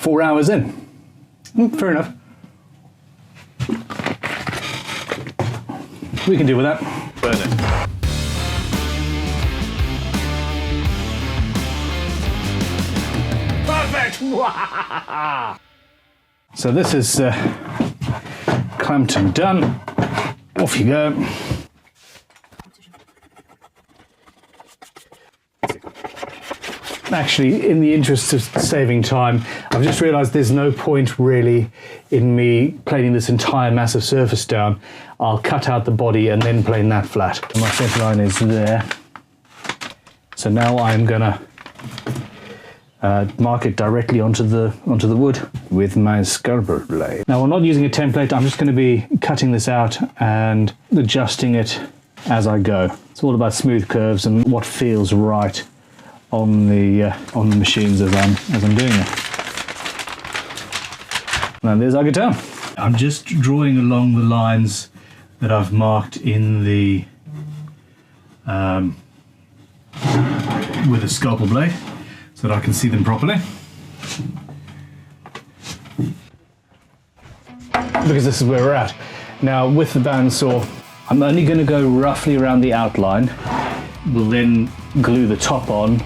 4 hours in. Fair enough. We can deal with that. Burn it. Perfect! So this is clamped and done. Off you go. Actually, in the interest of saving time, I've just realised there's no point really in me planing this entire massive surface down. I'll cut out the body and then plane that flat. My centre line is there. So now I'm gonna mark it directly onto the wood with my scalpel blade. Now I'm not using a template, I'm just going to be cutting this out and adjusting it as I go. It's all about smooth curves and what feels right on the machines as I'm doing it. And there's our guitar. I'm just drawing along the lines that I've marked in the with a scalpel blade, so that I can see them properly. Because this is where we're at. Now with the bandsaw, I'm only going to go roughly around the outline. We'll then glue the top on.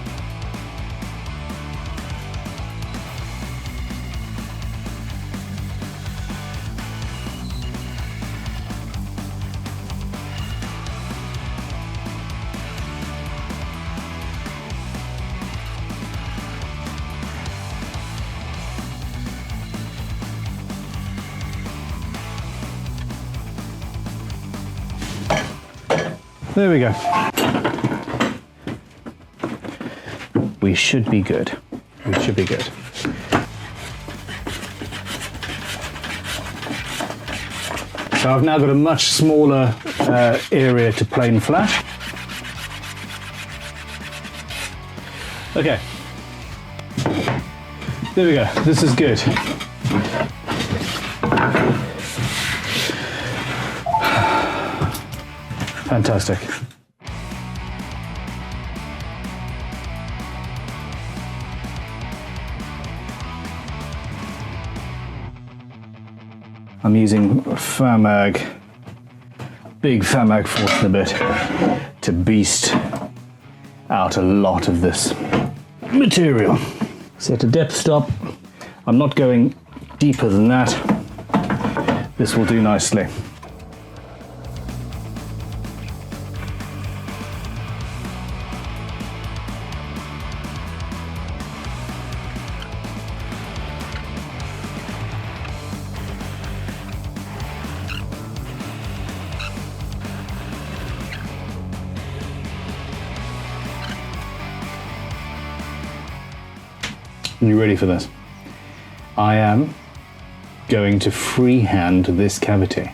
There we go. We should be good. We should be good. So I've now got a much smaller area to plane flat. Okay. There we go. This is good. Fantastic. I'm using big Famag Forstner bit to beast out a lot of this material. Set a depth stop. I'm not going deeper than that. This will do nicely. Are you ready for this? I am going to freehand this cavity.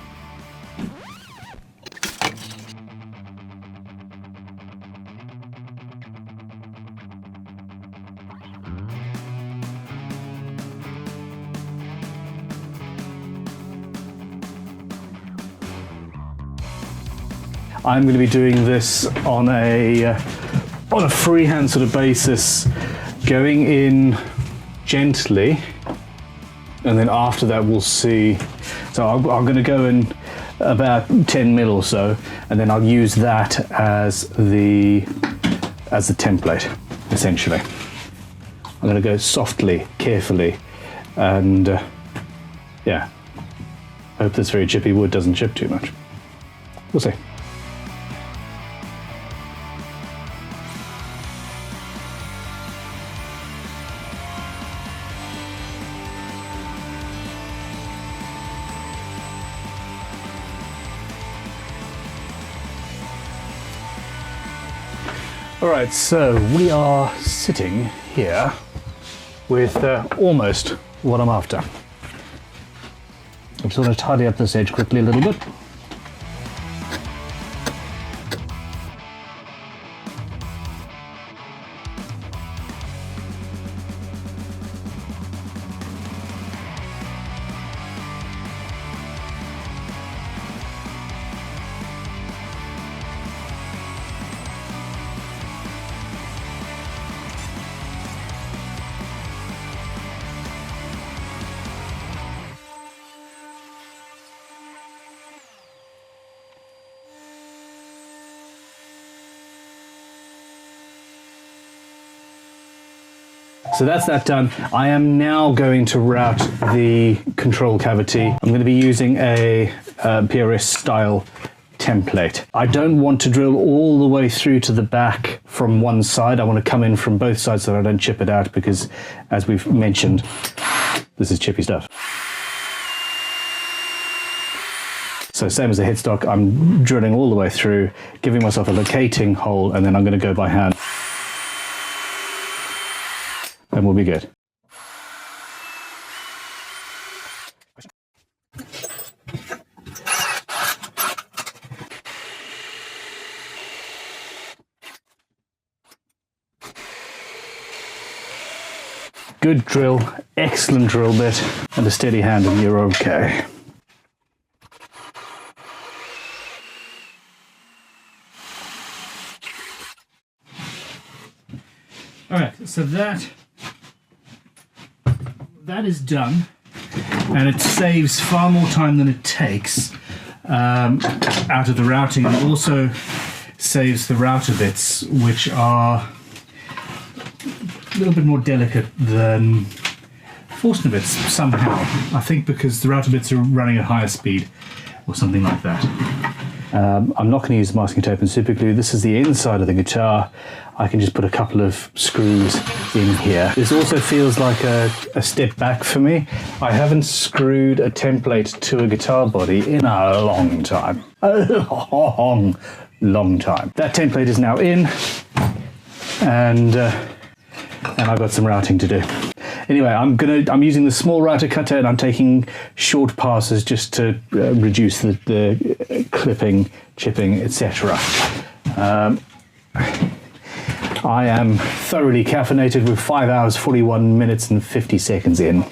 I'm going to be doing this on a freehand sort of basis, going in gently, and then after that we'll see. So I'm going to go in about 10 mil or so, and then I'll use that as the template, essentially. I'm going to go softly, carefully, and yeah, hope this very chippy wood doesn't chip too much. We'll see. Alright, so we are sitting here with almost what I'm after. I'm just going to tidy up this edge quickly a little bit. So that's that done. I am now going to route the control cavity. I'm going to be using a PRS style template. I don't want to drill all the way through to the back from one side. I want to come in from both sides so that I don't chip it out, because as we've mentioned, this is chippy stuff. So same as the headstock, I'm drilling all the way through, giving myself a locating hole, and then I'm going to go by hand. And we'll be good. Good drill, excellent drill bit, and a steady hand and you're okay. All right, so that is done, and it saves far more time than it takes out of the routing, and also saves the router bits, which are a little bit more delicate than Forstner bits somehow. I think because the router bits are running at higher speed or something like that. I'm not going to use masking tape and super glue. This is the inside of the guitar. I can just put a couple of screws in here. This also feels like a step back for me. I haven't screwed a template to a guitar body in a long time. A long time. That template is now in, and I've got some routing to do. Anyway, I'm using the small router cutter, and I'm taking short passes just to reduce the clipping, chipping, etc. I am thoroughly caffeinated with 5 hours, 41 minutes and 50 seconds in.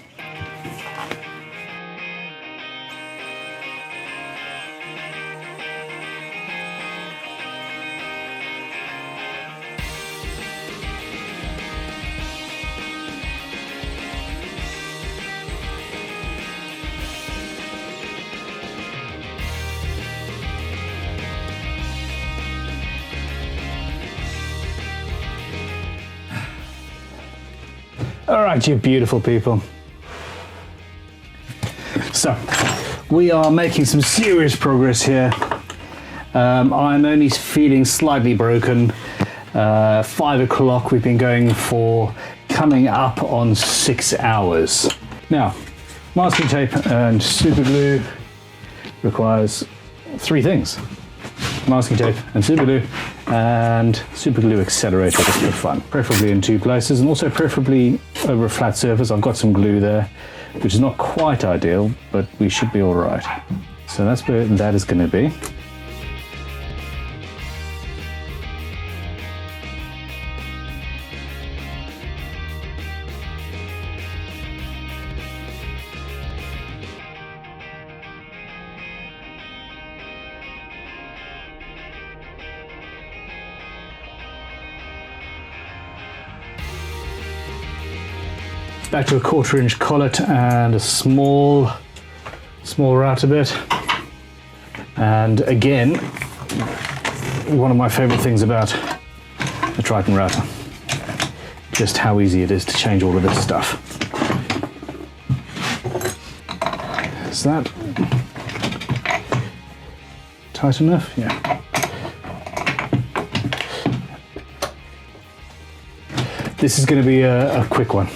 All right, you beautiful people. So, we are making some serious progress here. I'm only feeling slightly broken. 5 o'clock, we've been going for coming up on 6 hours. Now, masking tape and super glue requires 3 things. Masking tape and super glue accelerator just for fun, preferably in 2 places, and also preferably over a flat surface. I've got some glue there, which is not quite ideal, but we should be all right. So that's where that is going to be. Back to a 1/4 inch collet and a small router bit. And again, one of my favorite things about the Triton router, just how easy it is to change all of this stuff. Is that tight enough? Yeah. This is going to be a quick one.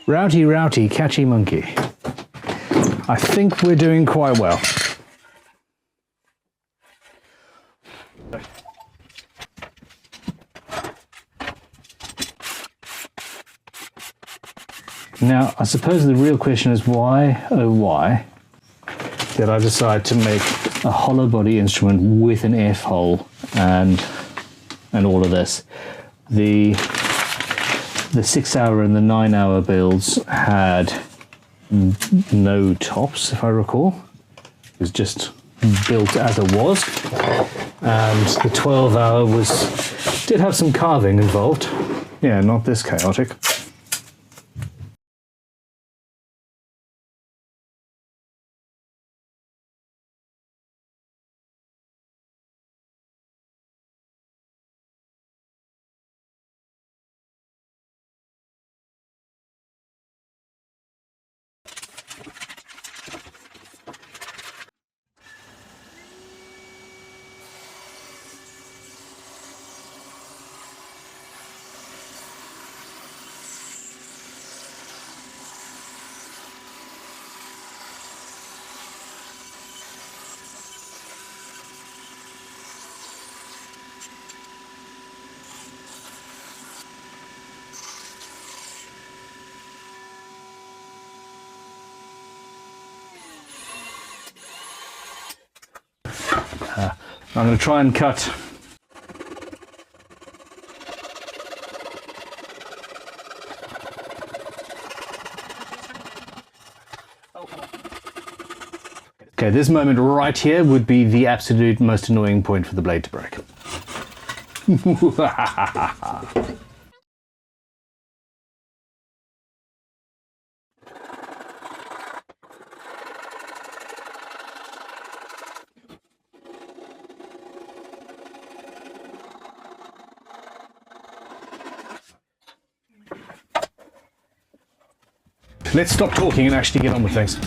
Routy, routy, catchy monkey. I think we're doing quite well. Now, I suppose the real question is why, oh why, did I decide to make a hollow body instrument with an F hole and all of this? The 6 hour and the 9 hour builds had no tops, if I recall. It was just built as it was, and the 12-hour did have some carving involved. Yeah, not this chaotic. I'm going to try and cut okay, this moment right here would be the absolute most annoying point for the blade to break. Let's stop talking and actually get on with things.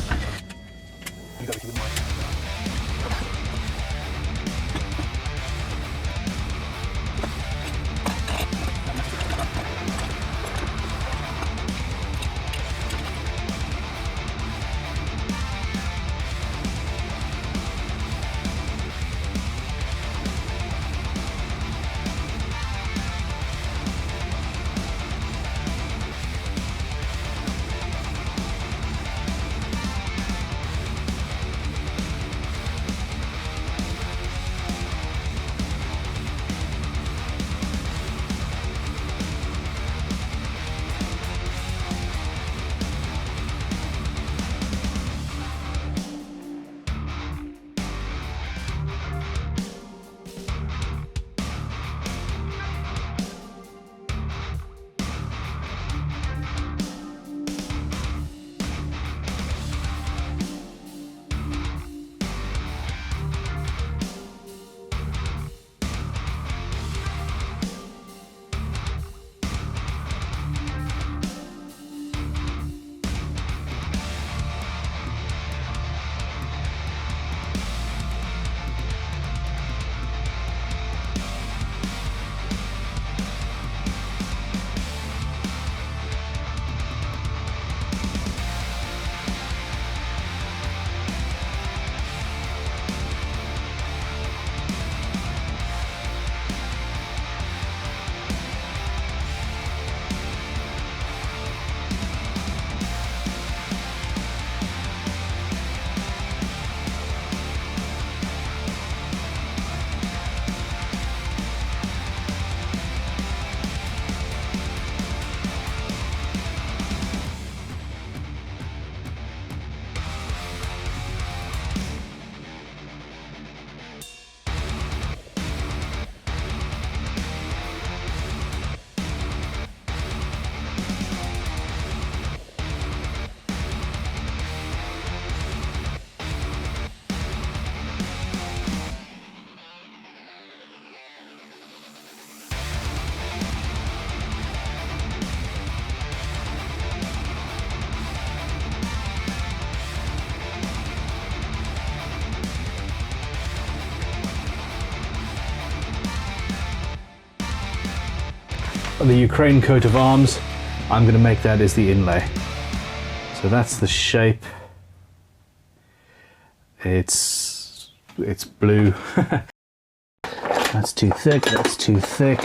The Ukraine coat of arms, I'm going to make that as the inlay. So that's the shape. It's blue. That's too thick, that's too thick.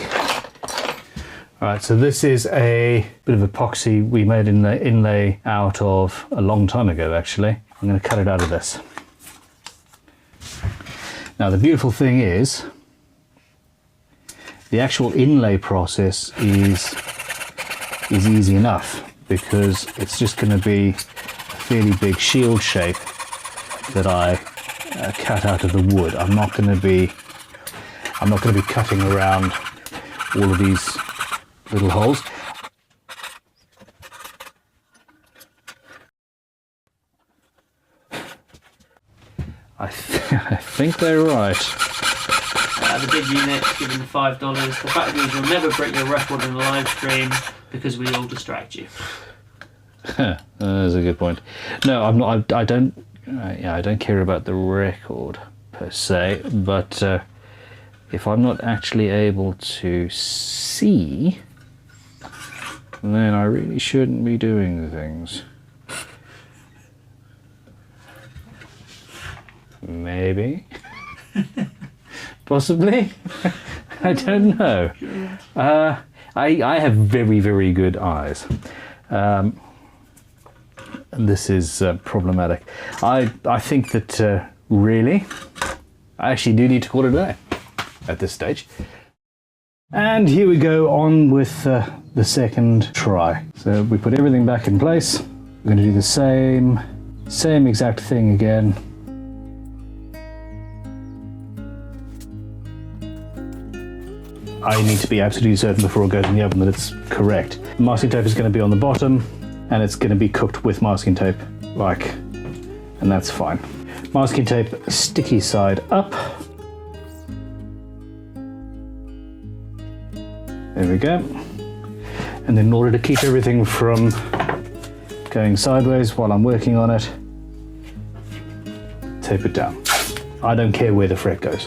Alright, so this is a bit of epoxy we made in the inlay out of a long time ago actually. I'm going to cut it out of this. Now the beautiful thing is, the actual inlay process is easy enough because it's just going to be a fairly big shield shape that I cut out of the wood. I'm not going to be cutting around all of these little holes. I think they're right. The big unit, given $5. The fact is you'll never break your record in a live stream because we all distract you. That's a good point. No, I'm not. I don't. Yeah, I don't care about the record per se, but if I'm not actually able to see, then I really shouldn't be doing things. Maybe. Possibly. I don't know. I have very, very good eyes. And this is problematic. I think that really, I actually do need to call it a day at this stage. And here we go on with the second try. So we put everything back in place. We're going to do the same exact thing again. I need to be absolutely certain before it goes in the oven that it's correct. Masking tape is going to be on the bottom, and it's going to be cooked with masking tape, and that's fine. Masking tape, sticky side up. There we go. And then in order to keep everything from going sideways while I'm working on it, tape it down. I don't care where the fret goes.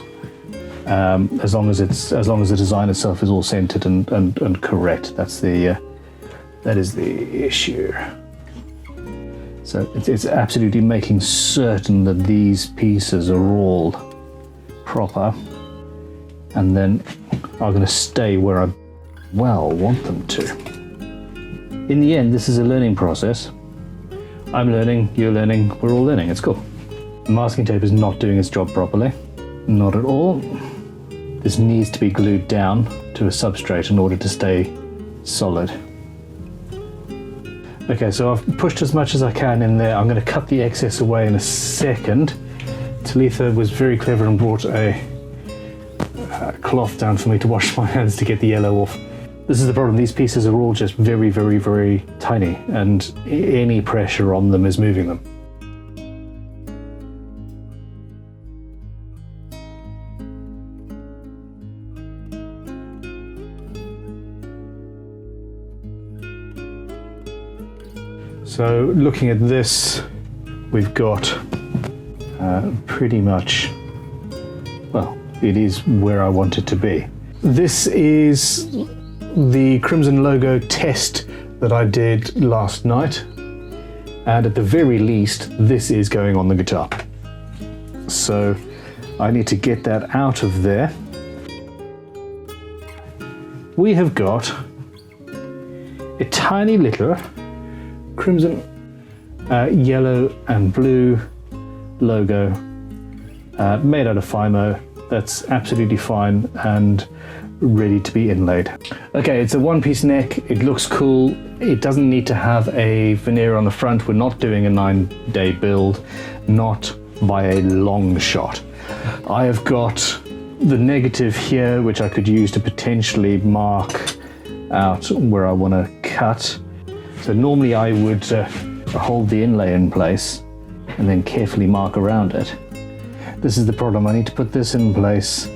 As long as the design itself is all centered and correct, that is the issue. So it's absolutely making certain that these pieces are all proper, and then are going to stay where I want them to. In the end, this is a learning process. I'm learning, you're learning, we're all learning. It's cool. The masking tape is not doing its job properly, not at all. This needs to be glued down to a substrate in order to stay solid. Okay, so I've pushed as much as I can in there. I'm going to cut the excess away in a second. Talitha was very clever and brought a cloth down for me to wash my hands to get the yellow off. This is the problem. These pieces are all just very, very, very tiny, and any pressure on them is moving them. So looking at this, we've got pretty much, well, it is where I want it to be. This is the Crimson logo test that I did last night, and at the very least, this is going on the guitar. So I need to get that out of there. We have got a tiny little Crimson yellow and blue logo made out of Fimo. That's absolutely fine and ready to be inlaid. Okay, it's a one-piece neck. It looks cool. It doesn't need to have a veneer on the front. We're not doing a 9-day build, not by a long shot. I have got the negative here, which I could use to potentially mark out where I want to cut. So normally I would hold the inlay in place and then carefully mark around it. This is the problem. I need to put this in place,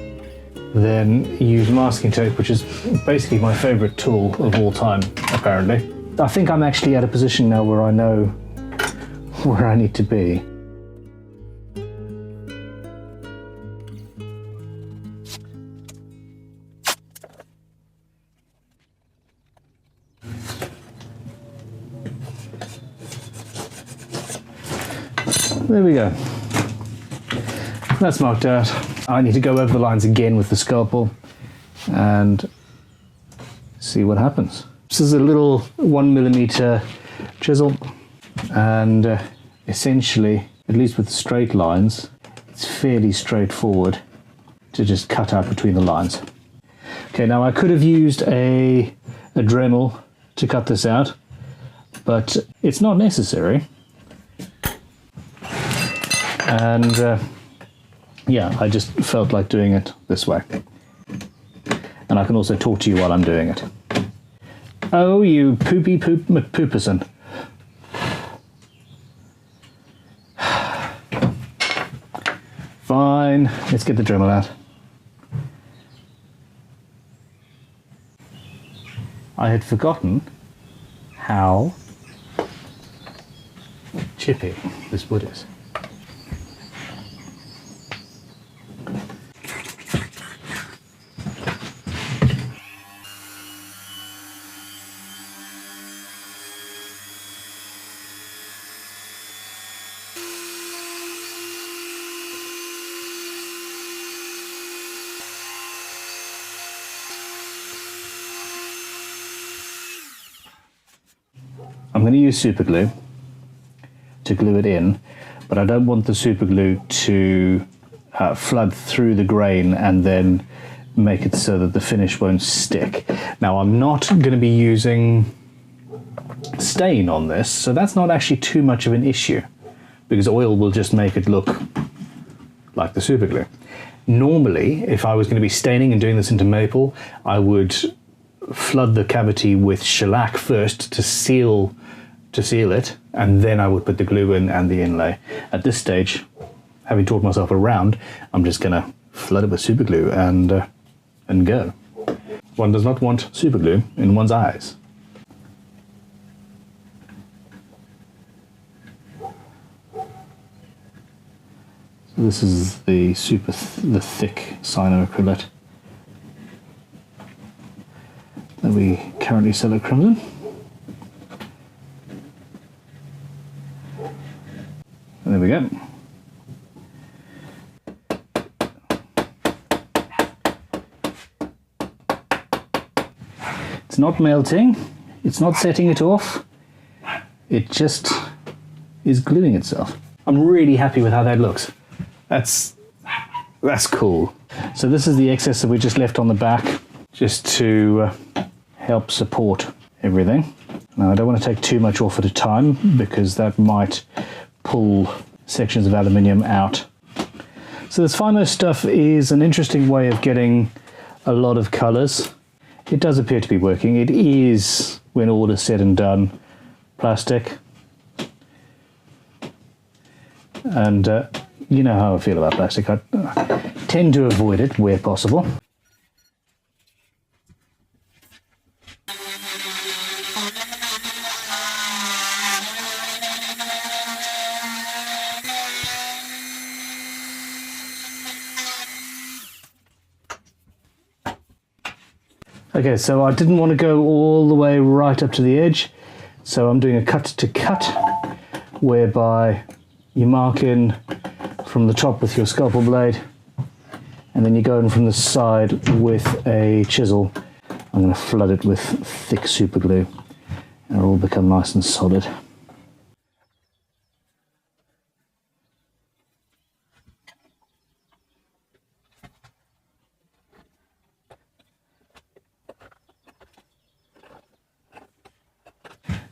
then use masking tape, which is basically my favorite tool of all time, apparently. I think I'm actually at a position now where I know where I need to be. There we go. That's marked out. I need to go over the lines again with the scalpel and see what happens. This is a little 1mm chisel, and essentially, at least with straight lines, it's fairly straightforward to just cut out between the lines. Okay, now I could have used a Dremel to cut this out, but it's not necessary. And yeah, I just felt like doing it this way. And I can also talk to you while I'm doing it. Oh, you poopy pooperson. Fine, let's get the Dremel out. I had forgotten how chippy this wood is. I'm going to use superglue to glue it in, but I don't want the superglue to flood through the grain and then make it so that the finish won't stick. Now, I'm not going to be using stain on this, so that's not actually too much of an issue, because oil will just make it look like the superglue. Normally, if I was going to be staining and doing this into maple, I would flood the cavity with shellac first to seal it, and then I would put the glue in and the inlay. At this stage, having taught myself around, I'm just going to flood it with superglue and go. One does not want superglue in one's eyes. So this is the the thick cyanoacrylate that we currently sell at Crimson. And there we go. It's not melting, it's not setting it off, it just is gluing itself. I'm really happy with how that looks. That's cool. So this is the excess that we just left on the back, just to help support everything. Now I don't want to take too much off at a time, because that might pull sections of aluminium out. So this Fimo stuff is an interesting way of getting a lot of colours. It does appear to be working. It is, when all is said and done, plastic. And you know how I feel about plastic. I tend to avoid it where possible. Okay, so I didn't want to go all the way right up to the edge, so I'm doing a cut to cut, whereby you mark in from the top with your scalpel blade, and then you go in from the side with a chisel. I'm going to flood it with thick superglue, and it'll all become nice and solid.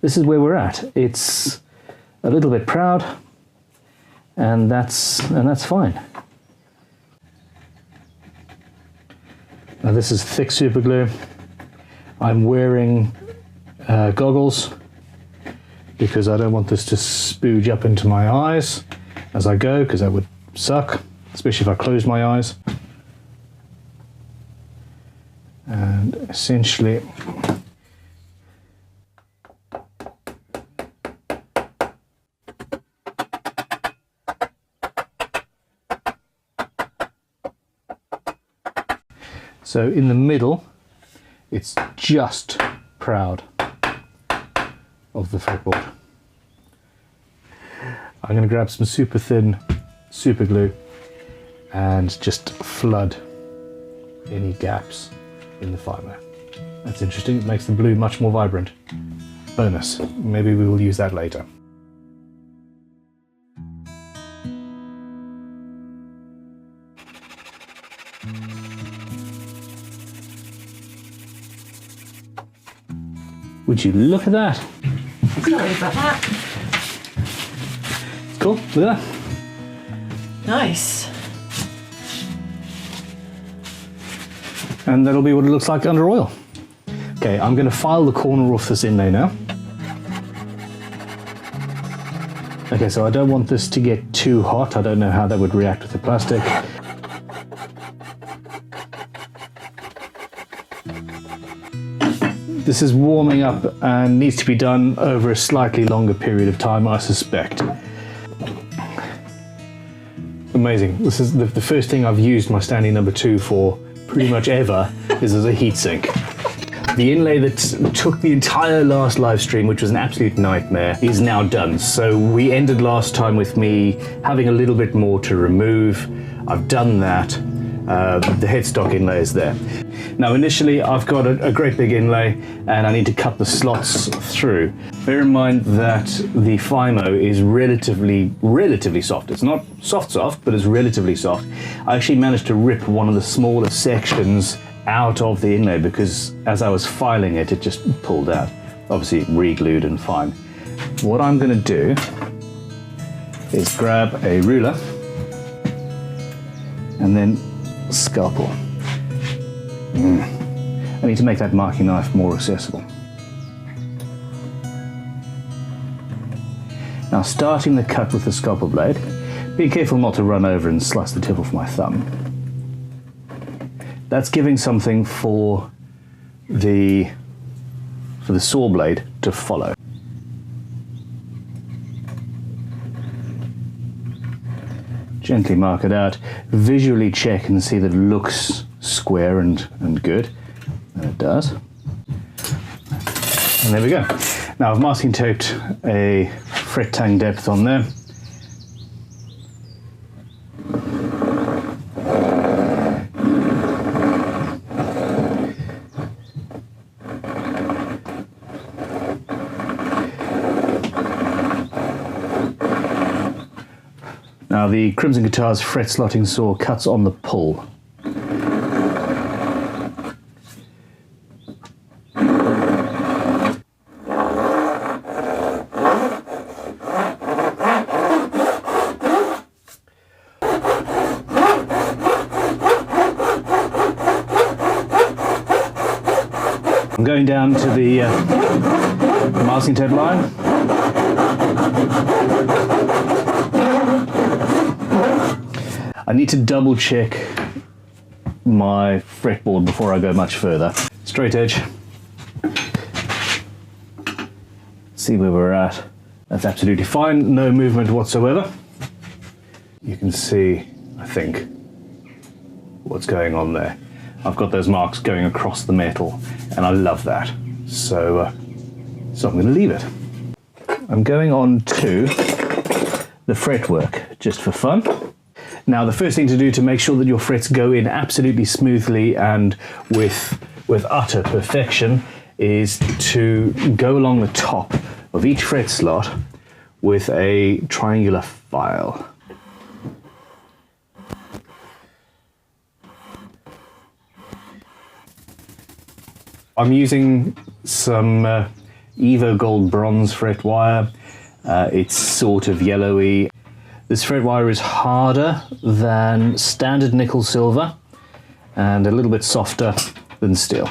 This is where we're at. It's a little bit proud, and that's fine. Now this is thick superglue. I'm wearing goggles because I don't want this to spooge up into my eyes as I go, because that would suck, especially if I close my eyes. And essentially, so in the middle, it's just proud of the fretboard. I'm going to grab some super thin super glue and just flood any gaps in the Fimo. That's interesting, it makes the blue much more vibrant. Bonus, maybe we will use that later. Would you look at that? Sorry about that. Cool, look at that. Nice. And that'll be what it looks like under oil. Okay, I'm going to file the corner off this inlay now. Okay, so I don't want this to get too hot. I don't know how that would react with the plastic. This is warming up and needs to be done over a slightly longer period of time, I suspect. Amazing. This is the first thing I've used my Stanley No. 2 for pretty much ever is as a heatsink. The inlay that took the entire last live stream, which was an absolute nightmare, is now done. So we ended last time with me having a little bit more to remove. I've done that. The headstock inlay is there. Now initially I've got a great big inlay and I need to cut the slots through. Bear in mind that the Fimo is relatively soft. It's not soft, but it's relatively soft. I actually managed to rip one of the smaller sections out of the inlay because as I was filing it, it just pulled out. Obviously re-glued and fine. What I'm going to do is grab a ruler and then scalpel. I need to make that marking knife more accessible. Now starting the cut with the scalpel blade, be careful not to run over and slice the tip off my thumb. That's giving something for the saw blade to follow. Gently mark it out, visually check and see that it looks square and good. And it does. And there we go. Now I've masking taped a fret tang depth on there. Now the Crimson Guitars fret slotting saw cuts on the pull. I'm going down to the masking tape line. I need to double check my fretboard before I go much further. Straight edge. See where we're at. That's absolutely fine, no movement whatsoever. You can see, I think, what's going on there. I've got those marks going across the metal and I love that. So I'm going to leave it. I'm going on to the fretwork just for fun. Now the first thing to do to make sure that your frets go in absolutely smoothly and with utter perfection is to go along the top of each fret slot with a triangular file. I'm using some Evo Gold Bronze fret wire. It's sort of yellowy. This fret wire is harder than standard nickel silver and a little bit softer than steel.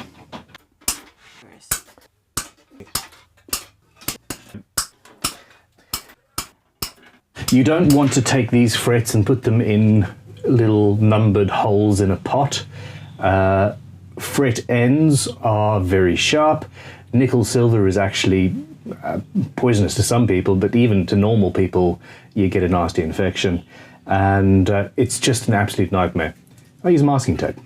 You don't want to take these frets and put them in little numbered holes in a pot. Fret ends are very sharp. Nickel silver is actually poisonous to some people, but even to normal people, you get a nasty infection. And it's just an absolute nightmare. I use masking tape.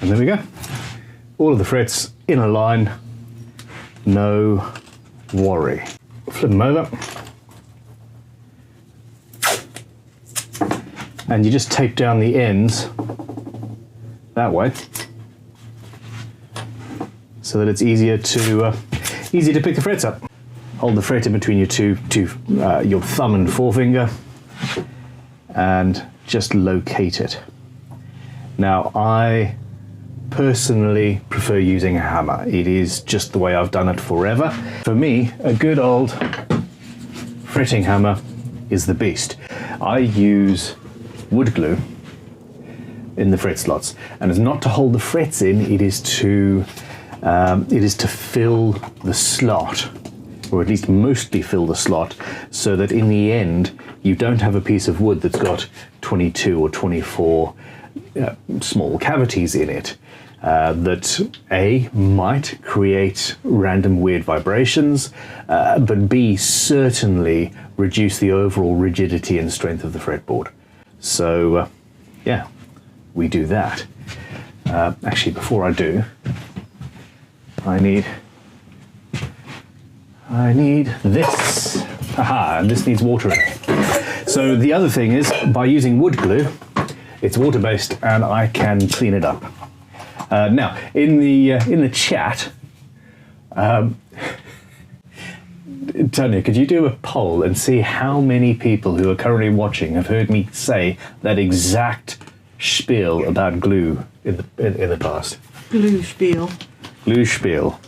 And there we go. All of the frets in a line, no worry. Flip them over. And you just tape down the ends that way so that it's easier to pick the frets up. Hold the fret in between your your thumb and forefinger and just locate it. Now I personally prefer using a hammer. It is just the way I've done it forever. For me, a good old fretting hammer is the beast. I use wood glue in the fret slots, and it's not to hold the frets in, it is to fill the slot, or at least mostly fill the slot, so that in the end you don't have a piece of wood that's got 22 or 24 small cavities in it that A, might create random weird vibrations, but B, certainly reduce the overall rigidity and strength of the fretboard. So yeah, we do that. Actually, before I do, I need this. Haha, and this needs water in it. So the other thing is, by using wood glue, it's water-based and I can clean it up. Now, in the chat, Tanya, could you do a poll and see how many people who are currently watching have heard me say that exact spiel about glue in the past? Glue spiel. Glue spiel.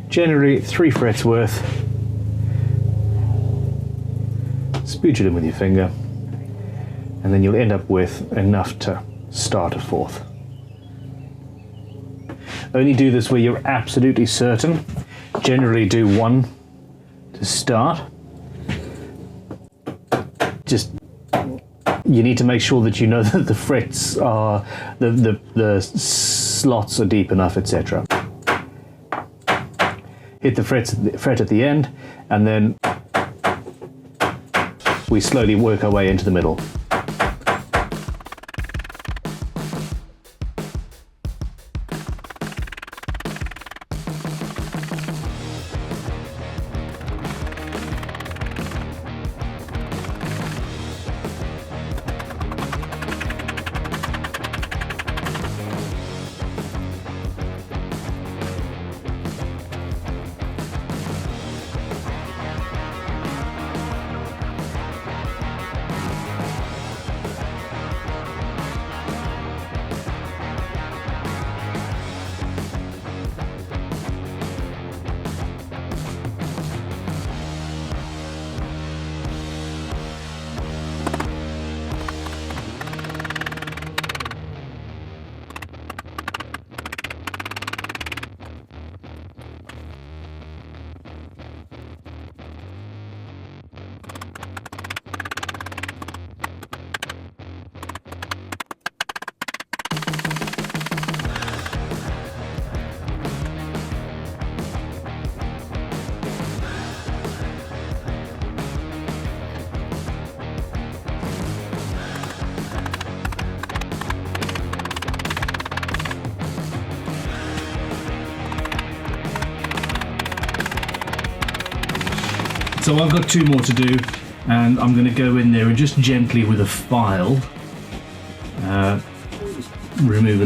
Generally 3 frets worth. Spooge it in with your finger, and then you'll end up with enough to start a 4th. Only do this where you're absolutely certain. Generally do 1 to start. Just, you need to make sure that you know that the frets are, the slots are deep enough, etc. Hit the fret at the end, and then we slowly work our way into the middle. So I've got 2 more to do, and I'm going to go in there and just gently with a file remove a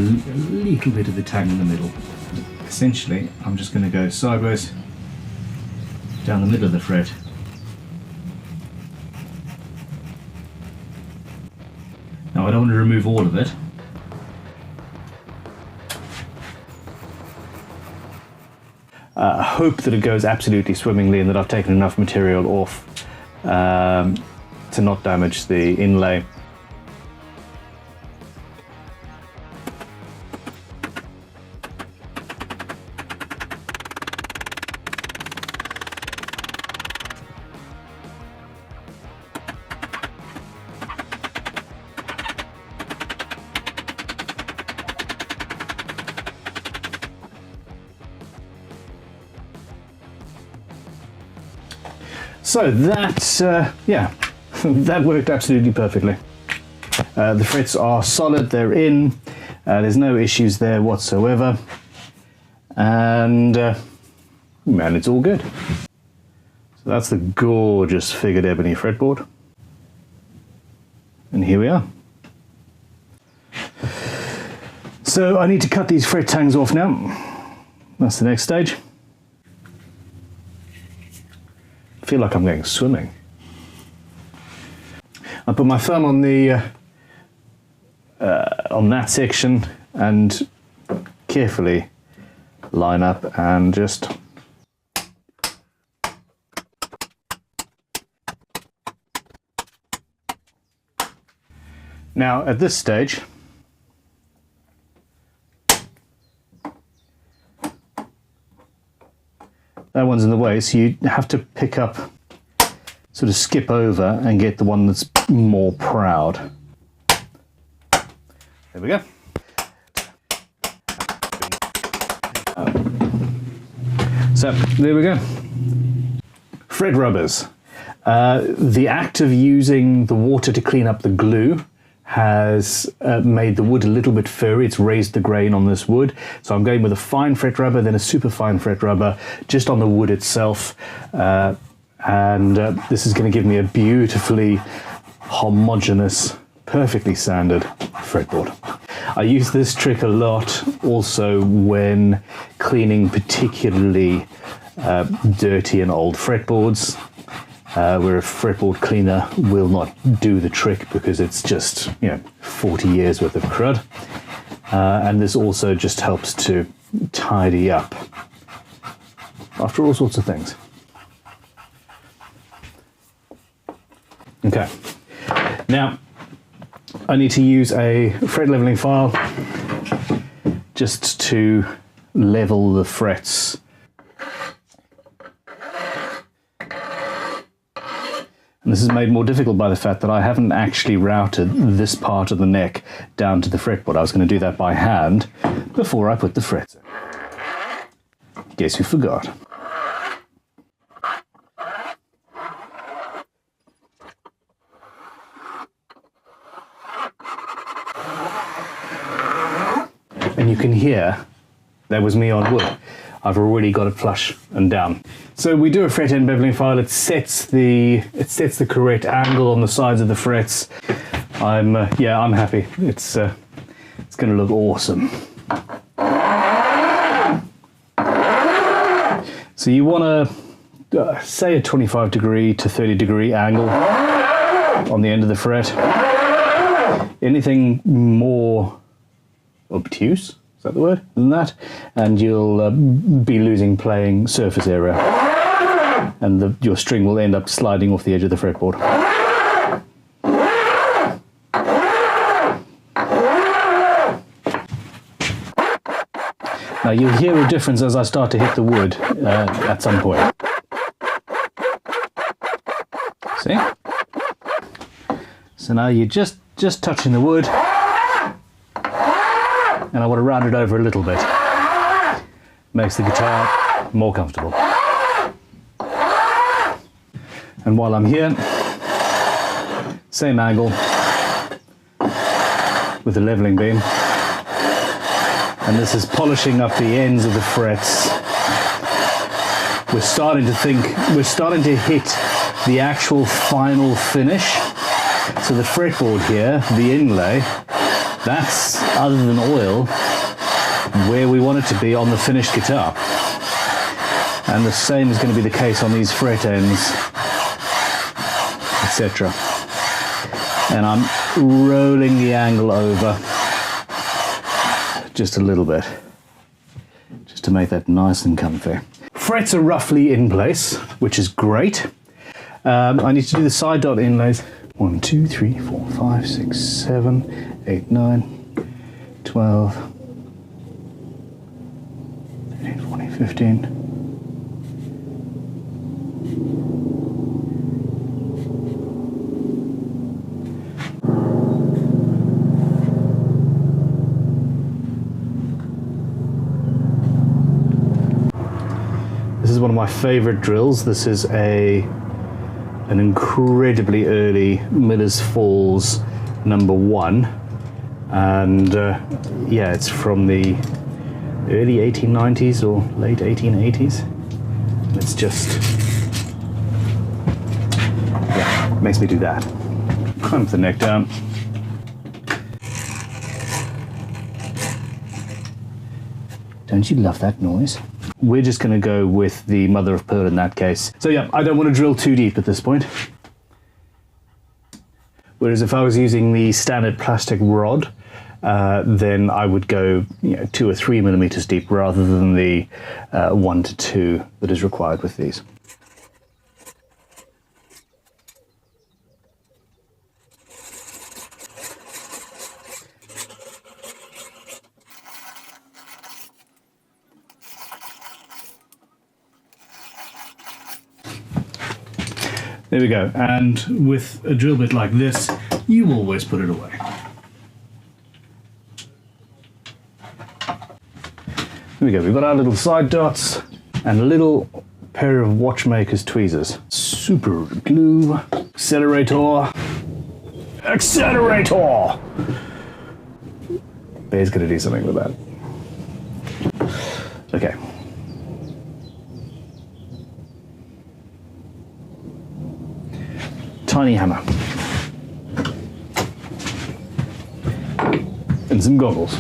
little bit of the tang in the middle. Essentially, I'm just going to go sideways down the middle of the fret. Now I don't want to remove all of it. Hope that it goes absolutely swimmingly and that I've taken enough material off to not damage the inlay. So that, yeah, that worked absolutely perfectly. The frets are solid, they're in, there's no issues there whatsoever, and man, it's all good. So that's the gorgeous figured ebony fretboard, and here we are. So I need to cut these fret tangs off now. That's the next stage. I feel like I'm going swimming. I put my thumb on the on that section and carefully line up and just now at this stage that one's in the way, so you have to pick up, sort of skip over and get the one that's more proud. There we go. So there we go. Fret rubbers. The act of using the water to clean up the glue has made the wood a little bit furry. It's raised the grain on this wood. So I'm going with a fine fret rubber, then a super fine fret rubber just on the wood itself. This is going to give me a beautifully homogeneous, perfectly sanded fretboard. I use this trick a lot also when cleaning particularly dirty and old fretboards, where a fretboard cleaner will not do the trick because it's just 40 years worth of crud. And this also just helps to tidy up after all sorts of things. Okay, now I need to use a fret leveling file just to level the frets. And this is made more difficult by the fact that I haven't actually routed this part of the neck down to the fretboard. I was going to do that by hand before I put the frets in. Guess you forgot. And you can hear that was me on wood. I've already got it flush and down. So we do a fret end beveling file. It sets the correct angle on the sides of the frets. I'm happy. It's going to look awesome. So you want to say a 25 degree to 30 degree angle on the end of the fret. Anything more obtuse, is that the word, than that, and you'll be losing playing surface area, and your string will end up sliding off the edge of the fretboard. Now you'll hear a difference as I start to hit the wood at some point. See? So now you're just touching the wood, and I want to round it over a little bit. Makes the guitar more comfortable. And while I'm here, same angle with the leveling beam. And this is polishing up the ends of the frets. We're starting to hit the actual final finish. So the fretboard here, the inlay, that's, other than oil, where we want it to be on the finished guitar. And the same is going to be the case on these fret ends, etc. And I'm rolling the angle over just a little bit, just to make that nice and comfy. Frets are roughly in place, which is great. I need to do the side dot inlays. 1, 2, 3, 4, 5, 6, 7, 8, 9, 12, 13, 14, 15. This is one of my favorite drills. This is an incredibly early Miller's Falls #1, and yeah, it's from the early 1890s or late 1880s. It's just, yeah, makes me do that. Clamp the neck down. Don't you love that noise? We're just going to go with the mother of pearl in that case. So yeah, I don't want to drill too deep at this point. Whereas if I was using the standard plastic rod, then I would go 2 or 3 millimeters deep rather than the 1 to 2 that is required with these. There we go, and with a drill bit like this, you always put it away. Here we go, we've got our little side dots and a little pair of watchmaker's tweezers. Super glue, accelerator. Bear's gonna do something with that. Okay. Tiny hammer. And some goggles.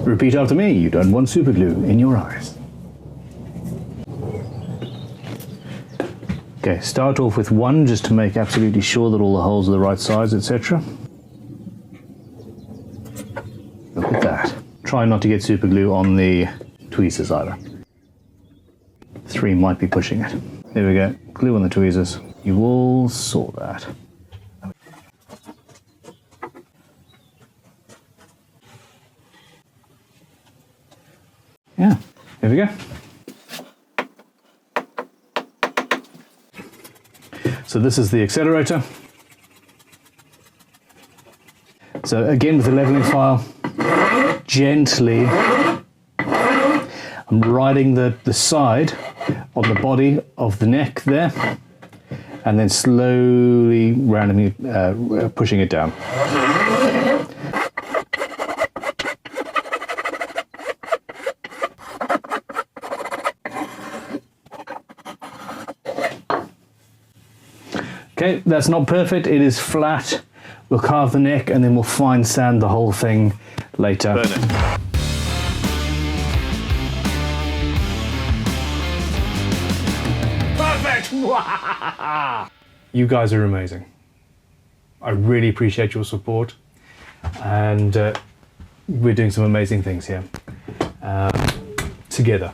Repeat after me, you don't want super glue in your eyes. Okay, start off with one just to make absolutely sure that all the holes are the right size, etc. Look at that. Try not to get super glue on the tweezers either. 3 might be pushing it. There we go, glue on the tweezers. You all saw that. Yeah, there we go. So this is the accelerator. So again with the leveling file, gently, I'm riding the side on the body of the neck there, and then slowly randomly pushing it down. Okay, that's not perfect, it is flat. We'll carve the neck and then we'll fine sand the whole thing later. Burn it. Perfect! You guys are amazing. I really appreciate your support, and we're doing some amazing things here together.